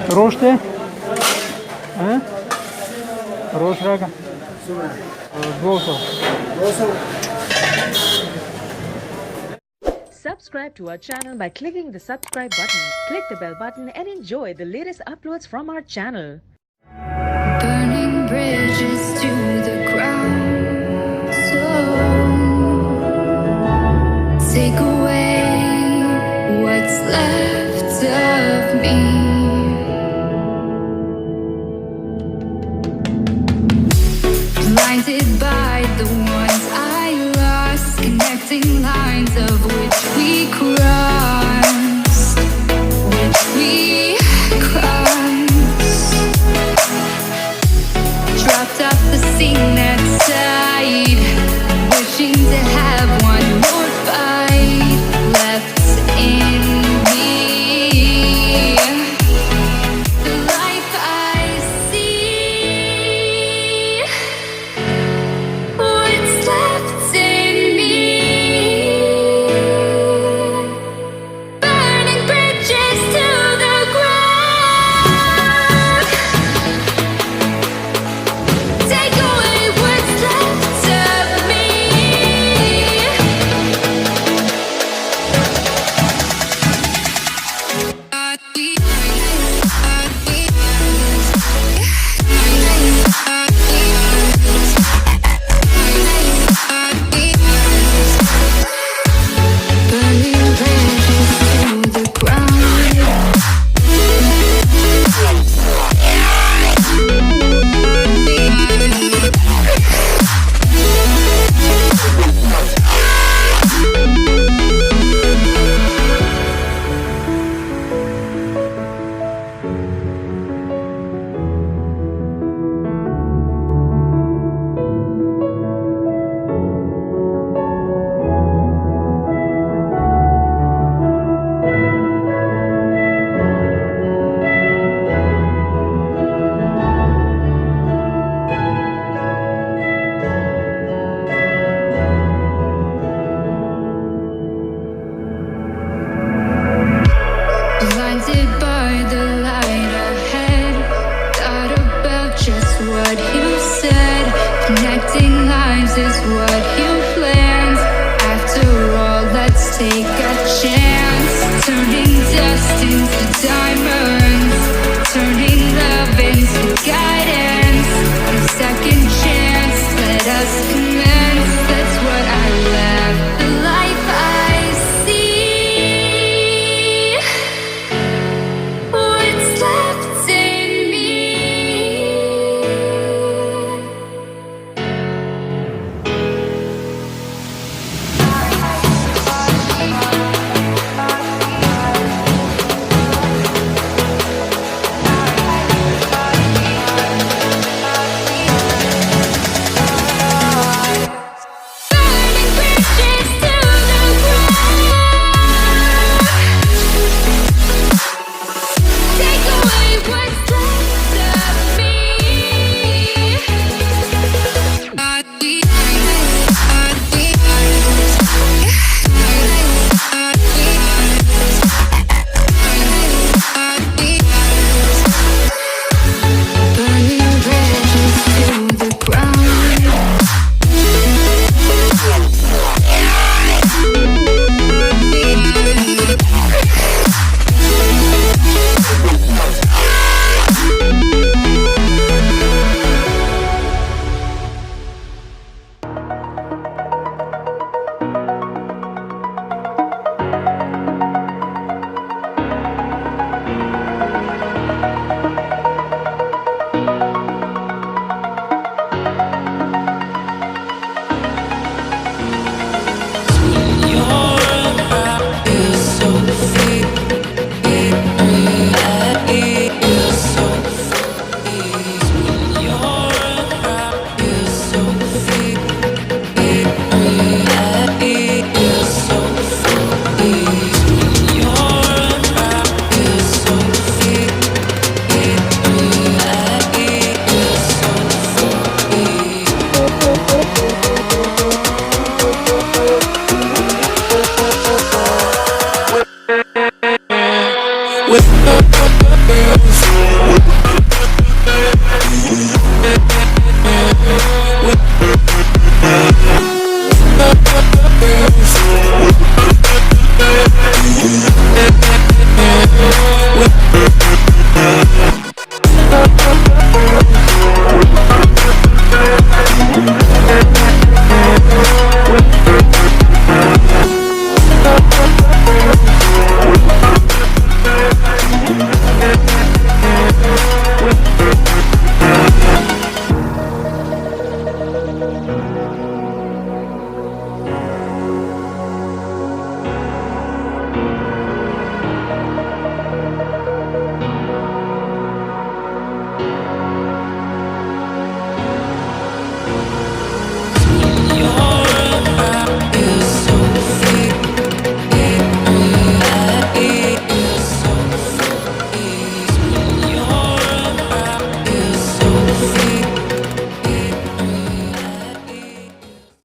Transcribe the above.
Roște? Roș raga? 200. Subscribe to our channel by clicking the subscribe button. Click the bell button and enjoy the latest uploads from our channel. Burning bridges to the ground. So take away what's left of me. Blinded by the ones I lost, connecting lines of which we crossed, which we crossed. Dropped off the scene that side, wishing to have one more fight left in me. The life I see, what's left in me. Burning bridges to the ground. Take away what's left of me. Burning bridges to the ground. Blinded by the light ahead, thought about just what you said. Connecting lives is what you planned. After all, let's take a chance. Turning dust into diamonds.